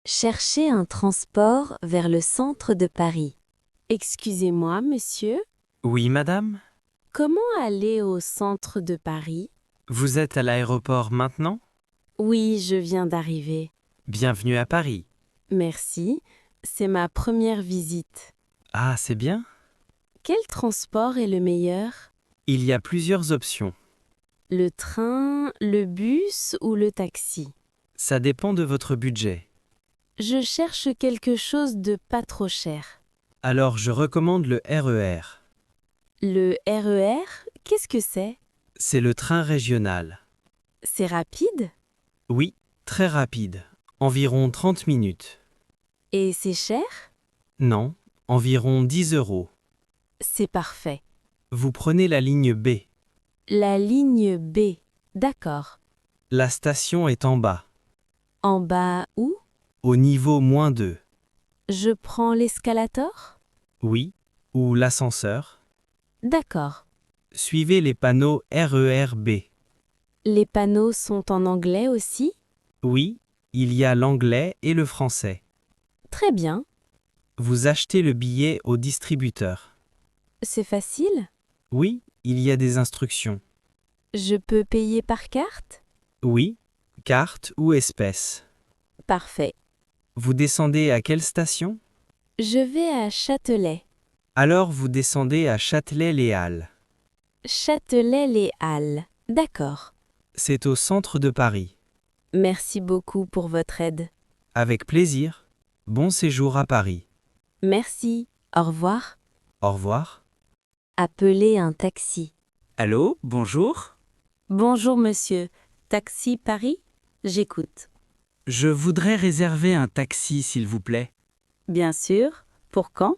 Cherchez un transport vers le centre de Paris. Excusez-moi, monsieur, Oui, madame? comment aller au centre de Paris? Vous êtes à l'aéroport maintenant? Oui, je viens d'arriver. Bienvenue à Paris. Merci, c'est ma première visite. Ah, c'est bien? Quel transport est le meilleur? Il y a plusieurs options. Le train, le bus ou le taxi? Ça dépend de votre budget. Je cherche quelque chose de pas trop cher. Alors, je recommande le RER. Le RER, qu'est-ce que c'est? C'est le train régional. C'est rapide? Oui, très rapide. Environ 30 minutes. Et c'est cher? Non, environ 10 €. C'est parfait. Vous prenez la ligne B. La ligne B. D'accord. La station est en bas, En bas où? au niveau -2. Je prends l'escalator? Oui, ou l'ascenseur. D'accord. Suivez les panneaux RER B. Les panneaux sont en anglais aussi? Oui, il y a l'anglais et le français. Très bien. Vous achetez le billet au distributeur. C'est facile? Oui, il y a des instructions. Je peux payer par carte? Oui, carte ou espèce. Parfait. Vous descendez à quelle station? Je vais à Châtelet. Alors vous descendez à Châtelet-Les Halles. Châtelet-Les Halles. D'accord. C'est au centre de Paris. Merci beaucoup pour votre aide. Avec plaisir. Bon séjour à Paris. Merci. Au revoir. Au revoir. Appelez un taxi. Allô, bonjour. Bonjour monsieur. Taxi Paris? J'écoute. Je voudrais réserver un taxi, s'il vous plaît. Bien sûr. Pour quand?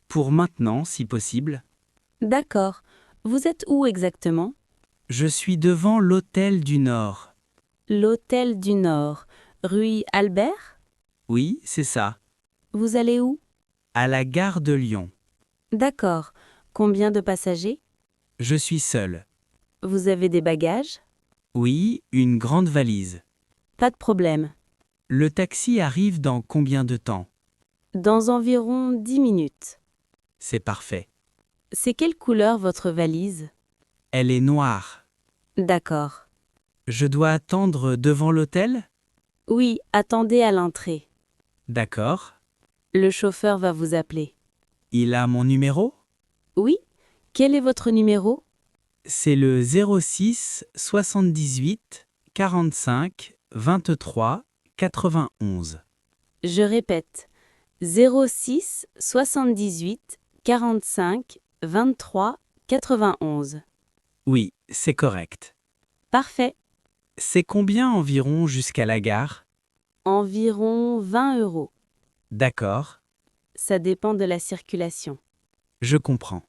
Pour maintenant, si possible. D'accord. Vous êtes où exactement? Je suis devant l'Hôtel du Nord. L'Hôtel du Nord. Rue Albert? Oui, c'est ça. Vous allez où? À la gare de Lyon. D'accord. Combien de passagers? Je suis seul. Vous avez des bagages? Oui, une grande valise. Pas de problème. Le taxi arrive dans combien de temps? Dans environ 10 minutes. C'est parfait. C'est quelle couleur votre valise? Elle est noire. D'accord. Je dois attendre devant l'hôtel? Oui, attendez à l'entrée. D'accord. Le chauffeur va vous appeler. Il a mon numéro? Oui? Quel est votre numéro? C'est le 06 78 45 23 91. Je répète. 06 78 45 23 91. Oui, c'est correct. Parfait. C'est combien environ jusqu'à la gare? Environ 20 €. D'accord, Ça dépend de la circulation. je comprends.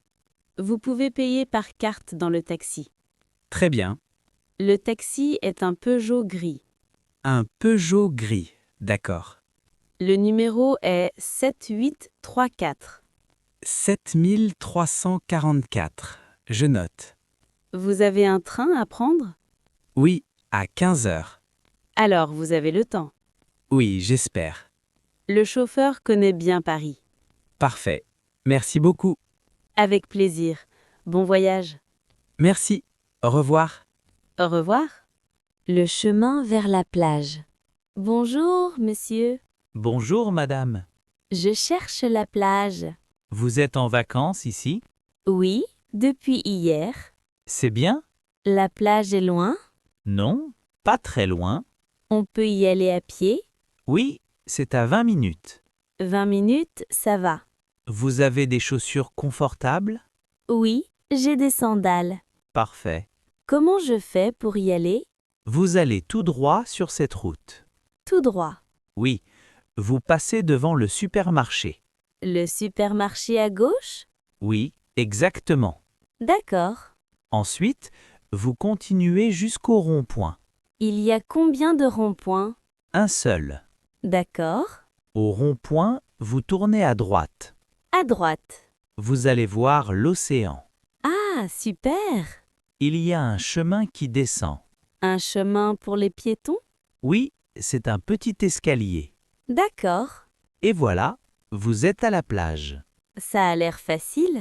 Vous pouvez payer par carte dans le taxi. Très bien. Le taxi est un Peugeot gris. Un Peugeot gris. D'accord. Le numéro est 7834. 7344. Je note. Vous avez un train à prendre? Oui, à 15 heures. Alors vous avez le temps. Oui, j'espère. Le chauffeur connaît bien Paris. Parfait. Merci beaucoup. Avec plaisir. Bon voyage. Merci. Au revoir. Au revoir. Le chemin vers la plage. Bonjour, monsieur. Bonjour madame. Je cherche la plage. Vous êtes en vacances ici? Oui, depuis hier. C'est bien? La plage est loin? Non, pas très loin. On peut y aller à pied? Oui, c'est à 20 minutes. 20 minutes, ça va. Vous avez des chaussures confortables? Oui, j'ai des sandales. Parfait. Comment je fais pour y aller? Vous allez tout droit sur cette route. Tout droit. Oui, vous passez devant le supermarché. Le supermarché à gauche? Oui, exactement. D'accord. Ensuite, vous continuez jusqu'au rond-point. Il y a combien de ronds-points? Un seul. D'accord. Au rond-point, vous tournez à droite. À droite. Vous allez voir l'océan. Ah, super. Il y a un chemin qui descend. Un chemin pour les piétons? Oui, c'est un petit escalier. D'accord. Et voilà, vous êtes à la plage. Ça a l'air facile.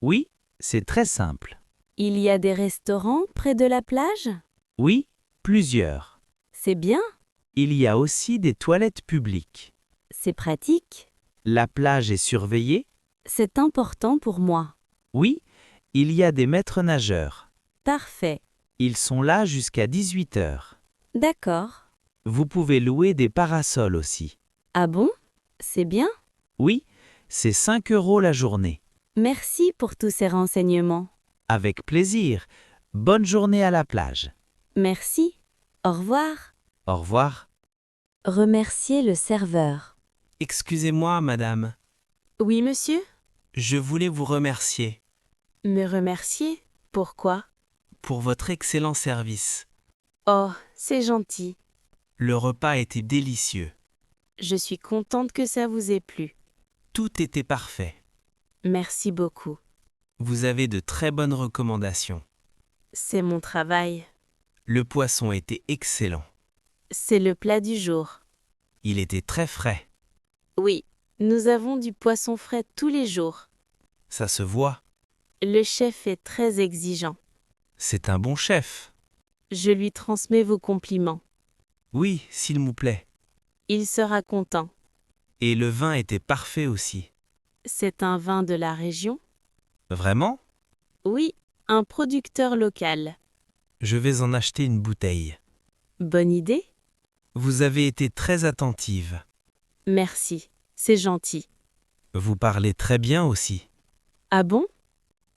Oui, c'est très simple. Il y a des restaurants près de la plage? Oui, plusieurs. C'est bien. Il y a aussi des toilettes publiques. C'est pratique. La plage est surveillée? C'est important pour moi. Oui, il y a des maîtres nageurs. Parfait. Ils sont là jusqu'à 18 heures. D'accord. Vous pouvez louer des parasols aussi. Ah bon? C'est bien. Oui, c'est 5 € la journée. Merci pour tous ces renseignements. Avec plaisir. Bonne journée à la plage. Merci. Au revoir. Au revoir. Remercier le serveur. Excusez-moi, madame. Oui, monsieur? Je voulais vous remercier Me remercier? Pourquoi? pour votre excellent service. Oh, c'est gentil. Le repas était délicieux. Je suis contente que ça vous ait plu. Tout était parfait. Merci beaucoup. Vous avez de très bonnes recommandations. C'est mon travail. Le poisson était excellent. C'est le plat du jour. Il était très frais. Oui, nous avons du poisson frais tous les jours. Ça se voit. Le chef est très exigeant. C'est un bon chef. Je lui transmets vos compliments. Oui, s'il vous plaît. Il sera content. Et le vin était parfait aussi. C'est un vin de la région? Vraiment? Oui, un producteur local. Je vais en acheter une bouteille. Bonne idée? Vous avez été très attentive. Merci, c'est gentil. Vous parlez très bien aussi. Ah bon?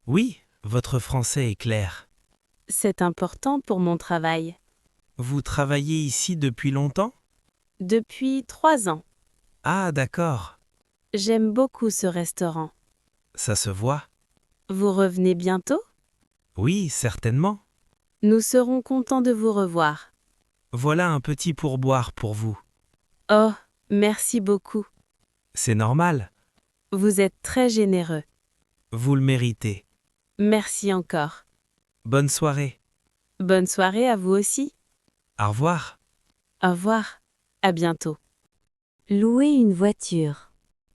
Oui, votre français est clair. C'est important pour mon travail. Vous travaillez ici depuis longtemps? Depuis 3 ans. Ah, d'accord. J'aime beaucoup ce restaurant. Ça se voit. Vous revenez bientôt? Oui, certainement. Nous serons contents de vous revoir. Voilà un petit pourboire pour vous. Oh, merci beaucoup. C'est normal. Vous êtes très généreux. Vous le méritez. Merci encore. Bonne soirée. Bonne soirée à vous aussi. Au revoir. Au revoir. À bientôt. Louer une voiture.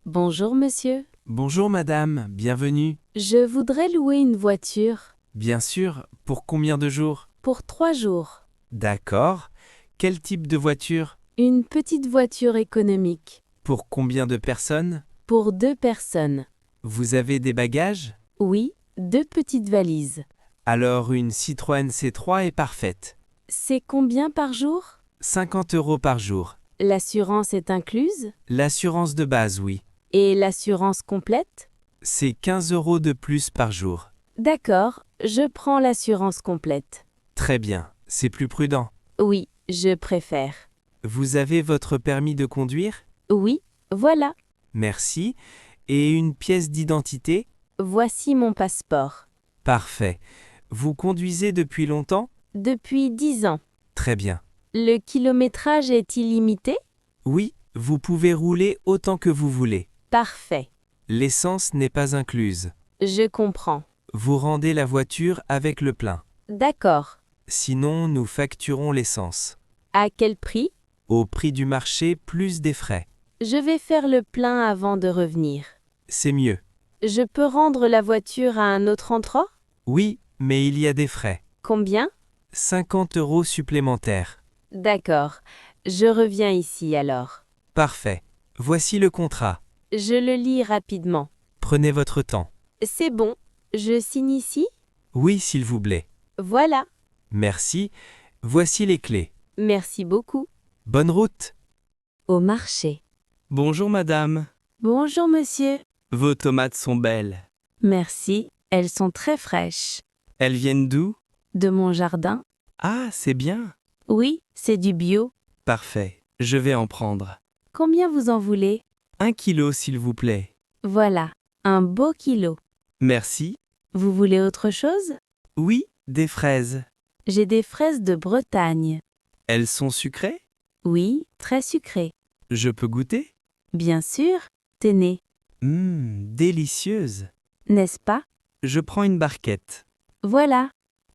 Bonjour monsieur. Bonjour madame, bienvenue. Je voudrais louer une voiture Bien sûr, pour combien de jours? pour 3 jours. D'accord. Quel type de voiture? Une petite voiture économique. Pour combien de personnes? Pour 2 personnes. Vous avez des bagages? Oui, 2 petites valises. Alors une Citroën C3 est parfaite. C'est combien par jour? 50 € par jour. L'assurance est incluse? L'assurance de base, oui. Et l'assurance complète? C'est 15 € de plus par jour. D'accord, je prends l'assurance complète. Très bien, c'est plus prudent. Oui, je préfère. Vous avez votre permis de conduire? Oui, voilà. Merci. Et une pièce d'identité? Voici mon passeport. Parfait. Vous conduisez depuis longtemps? Depuis 10 ans. Très bien. Le kilométrage est illimité? Oui, vous pouvez rouler autant que vous voulez. Parfait. L'essence n'est pas incluse. Je comprends. Vous rendez la voiture avec le plein. D'accord. Sinon, nous facturons l'essence. À quel prix? Au prix du marché plus des frais. Je vais faire le plein avant de revenir. C'est mieux. Je peux rendre la voiture à un autre endroit? Oui, mais il y a des frais. Combien? 50 € supplémentaires. D'accord. Je reviens ici alors. Parfait. Voici le contrat. Je le lis rapidement. Prenez votre temps. C'est bon. Je signe ici? Oui, s'il vous plaît. Voilà. Merci. Voici les clés. Merci beaucoup. Bonne route. Au marché. Bonjour, madame. Bonjour monsieur. Vos tomates sont belles. Merci. Elles sont très fraîches. Elles viennent d'où? De mon jardin? Ah, c'est bien. Oui, c'est du bio. Parfait. Je vais en prendre. Combien vous en voulez? 1 kilo, s'il vous plaît. Voilà. Un beau kilo. Merci. Vous voulez autre chose? Oui, des fraises. J'ai des fraises de Bretagne. Elles sont sucrées? Oui, très sucrées. Je peux goûter? Bien sûr. Tenez. Délicieuses. N'est-ce pas? Je prends une barquette. Voilà.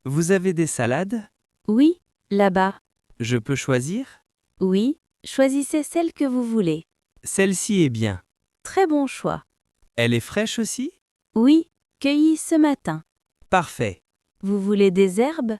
Vous avez des salades? Oui, là-bas. Je peux choisir? Oui, choisissez celle que vous voulez. Celle-ci est bien. Très bon choix. Elle est fraîche aussi? Oui, cueillie ce matin. Parfait. Vous voulez des herbes?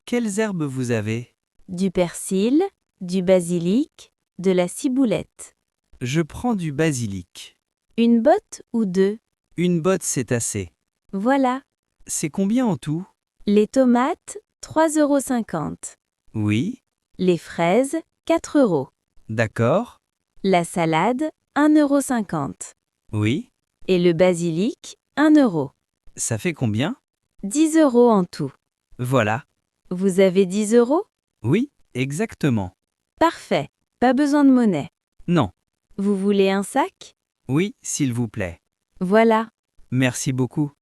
Quelles herbes vous avez? Du persil, du basilic, de la ciboulette. Je prends du basilic. Une botte ou deux? Une botte, c'est assez. Voilà. C'est combien en tout? Les tomates, 3,50 €. Oui, Les fraises, 4 €. d'accord. La salade, 1,50 €. Oui, Et le basilic, 1 €. ça fait combien? 10 € en tout. Voilà. Vous avez 10 €? Oui, exactement. Parfait. Pas besoin de monnaie. Non. Vous voulez un sac? Oui, s'il vous plaît. Voilà. Merci beaucoup.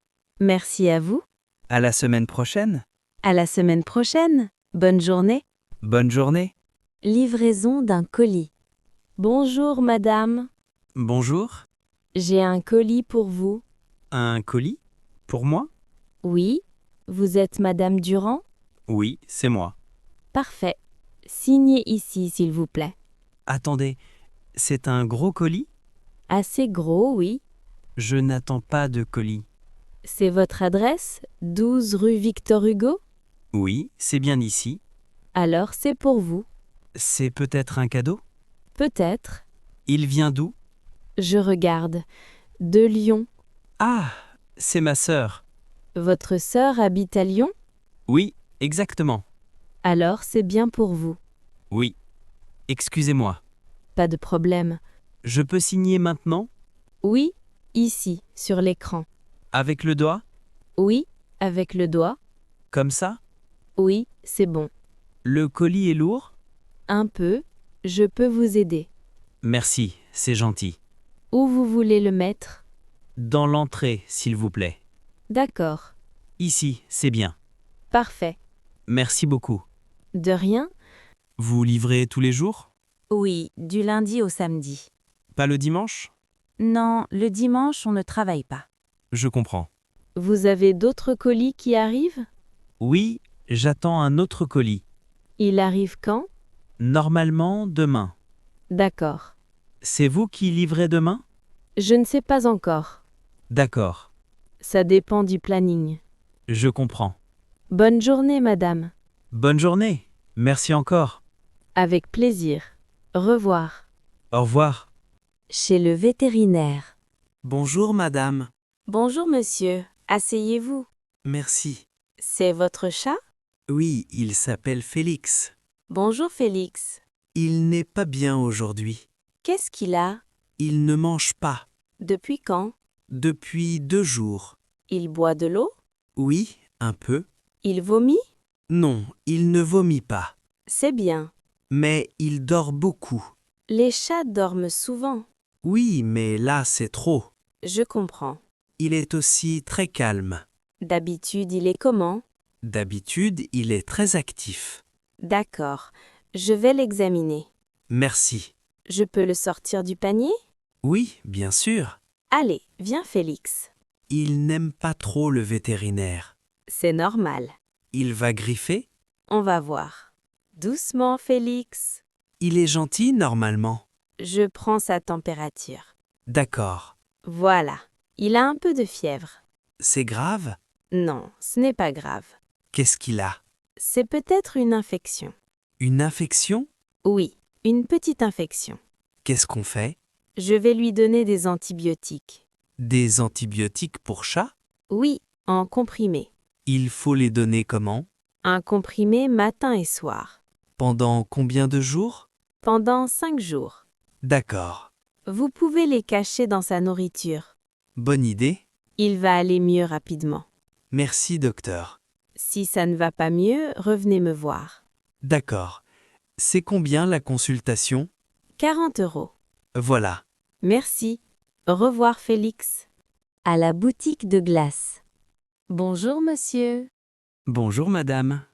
Merci à vous. À la semaine prochaine. À la semaine prochaine. Bonne journée. Bonne journée. Livraison d'un colis. Bonjour, madame. Bonjour. J'ai un colis pour vous. Un colis? Pour moi? Oui. Vous êtes madame Durand? Oui, c'est moi. Parfait. Signez ici, s'il vous plaît. Attendez, c'est un gros colis? Assez gros, oui. Je n'attends pas de colis. C'est votre adresse, 12 rue Victor Hugo? Oui, c'est bien ici. Alors c'est pour vous. C'est peut-être un cadeau? Peut-être. Il vient d'où? Je regarde. De Lyon. Ah, c'est ma sœur. Votre sœur habite à Lyon? Oui, exactement. Alors c'est bien pour vous. Oui. Excusez-moi. Pas de problème. Je peux signer maintenant? Oui, ici, sur l'écran. Avec le doigt? Oui, avec le doigt. Comme ça? Oui, c'est bon. Le colis est lourd? Un peu. Je peux vous aider. Merci, c'est gentil. Où vous voulez le mettre? Dans l'entrée, s'il vous plaît. D'accord. Ici, c'est bien. Parfait. Merci beaucoup. De rien? Vous livrez tous les jours? Oui, du lundi au samedi. Pas le dimanche? Non, le dimanche, on ne travaille pas. Je comprends. Vous avez d'autres colis qui arrivent? Oui, j'attends un autre colis. Il arrive quand? Normalement, demain. D'accord. C'est vous qui livrez demain? Je ne sais pas encore. D'accord. Ça dépend du planning. Je comprends. Bonne journée, madame. Bonne journée. Merci encore. Avec plaisir. Au revoir. Au revoir. Chez le vétérinaire. Bonjour, madame. Bonjour, monsieur. Asseyez-vous. Merci. C'est votre chat? Oui, il s'appelle Félix. Bonjour, Félix. Il n'est pas bien aujourd'hui. Qu'est-ce qu'il a? Il ne mange pas. Depuis quand? Depuis 2 jours. Il boit de l'eau? Oui, un peu. Il vomit? Non, il ne vomit pas. C'est bien. Mais il dort beaucoup. Les chats dorment souvent. Oui, mais là, c'est trop. Je comprends. Il est aussi très calme. D'habitude, il est comment? D'habitude, il est très actif. D'accord. Je vais l'examiner. Merci. Je peux le sortir du panier? Oui, bien sûr. Allez, viens, Félix. Il n'aime pas trop le vétérinaire. C'est normal. Il va griffer? On va voir. Doucement, Félix. Il est gentil normalement. Je prends sa température. D'accord. Voilà. Il a un peu de fièvre. C'est grave? Non, ce n'est pas grave. Qu'est-ce qu'il a? C'est peut-être une infection. Une infection? Oui, une petite infection. Qu'est-ce qu'on fait? Je vais lui donner des antibiotiques. Des antibiotiques pour chat? Oui, en comprimé. Il faut les donner comment? Un comprimé matin et soir. Pendant combien de jours? Pendant 5 jours. D'accord. Vous pouvez les cacher dans sa nourriture. Bonne idée. Il va aller mieux rapidement. Merci, docteur. Si ça ne va pas mieux, revenez me voir. D'accord. C'est combien la consultation? 40 €. Voilà. Merci. Au revoir, Félix. À la boutique de glace. Bonjour, monsieur. Bonjour, madame.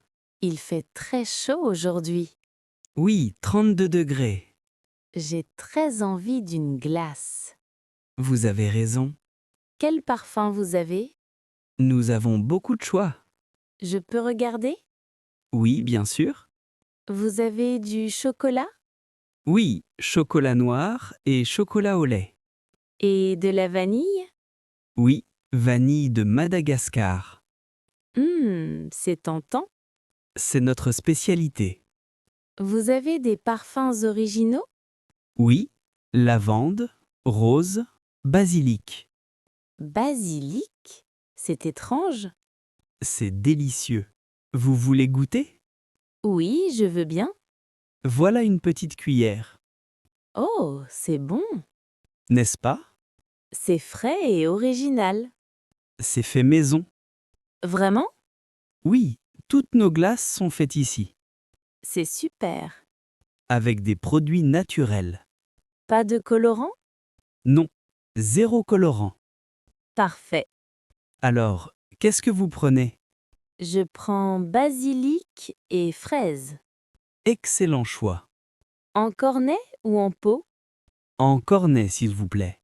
Il fait très chaud aujourd'hui. Oui, 32 degrés. J'ai très envie d'une glace. Vous avez raison. Quel parfum vous avez? Nous avons beaucoup de choix. Je peux regarder? Oui, bien sûr. Vous avez du chocolat? Oui, chocolat noir et chocolat au lait. Et de la vanille? Oui, vanille de Madagascar. C'est tentant. C'est notre spécialité. Vous avez des parfums originaux? Oui, lavande, rose, basilic. Basilic? C'est étrange. C'est délicieux. Vous voulez goûter? Oui, je veux bien. Voilà une petite cuillère. Oh, c'est bon. N'est-ce pas? C'est frais et original. C'est fait maison. Vraiment? Oui, toutes nos glaces sont faites ici, C'est super. avec des produits naturels. Pas de colorant? Non, zéro colorant. Parfait. Alors, qu'est-ce que vous prenez? Je prends basilic et fraise. Excellent choix. En cornet ou en pot? En cornet, s'il vous plaît.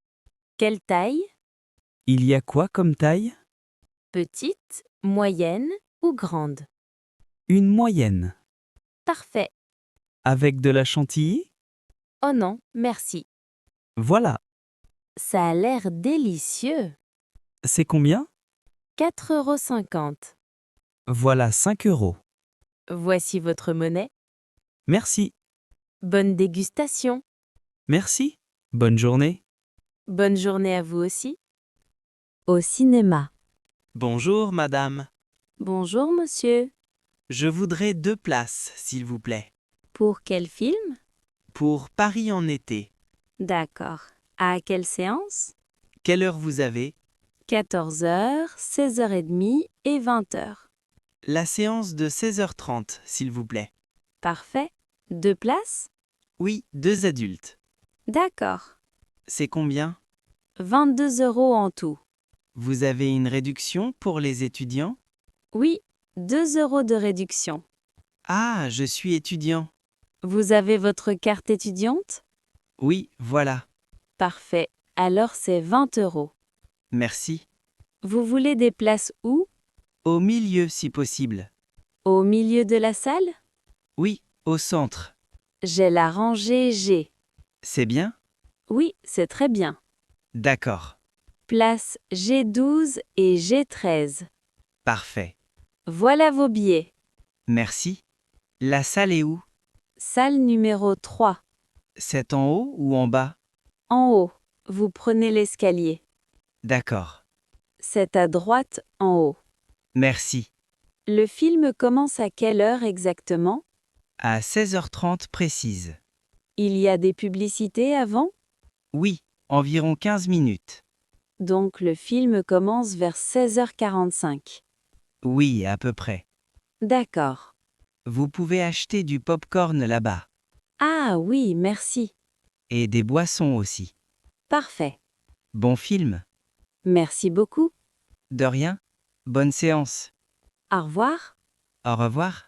Quelle taille? Il y a quoi comme taille? Petite, moyenne ou grande? Une moyenne. Parfait. Avec de la chantilly? Oh non, merci. Voilà. Ça a l'air délicieux. C'est combien? 4,50 €. Voilà 5 €. Voici votre monnaie. Merci. Bonne dégustation. Merci. Bonne journée. Bonne journée à vous aussi. Au cinéma. Bonjour, madame. Bonjour, monsieur. Je voudrais 2 places, s'il vous plaît. Pour quel film? Pour Paris en été. D'accord. À quelle séance? Quelle heure vous avez? 14 h, 16h30 et 20 h. La séance de 16h30, s'il vous plaît. Parfait. 2 places? Oui, 2 adultes. D'accord. C'est combien? 22 € en tout. Vous avez une réduction pour les étudiants? Oui, 2 € de réduction. Ah, je suis étudiant. Vous avez votre carte étudiante? Oui, voilà. Parfait. Alors c'est 20 €. Merci. Vous voulez des places où? Au milieu, si possible. Au milieu de la salle? Oui, au centre. J'ai la rangée G. C'est bien? Oui, c'est très bien. D'accord. Place G12 et G13. Parfait. Voilà vos billets. Merci. La salle est où? Salle numéro 3. C'est en haut ou en bas? En haut. Vous prenez l'escalier. D'accord. C'est à droite en haut. Merci. Le film commence à quelle heure exactement? À 16h30 précise. Il y a des publicités avant? Oui, environ 15 minutes. Donc le film commence vers 16h45. Oui, à peu près. D'accord. Vous pouvez acheter du popcorn là-bas. Ah oui, merci. Et des boissons aussi. Parfait. Bon film. Merci beaucoup. De rien. Bonne séance. Au revoir. Au revoir.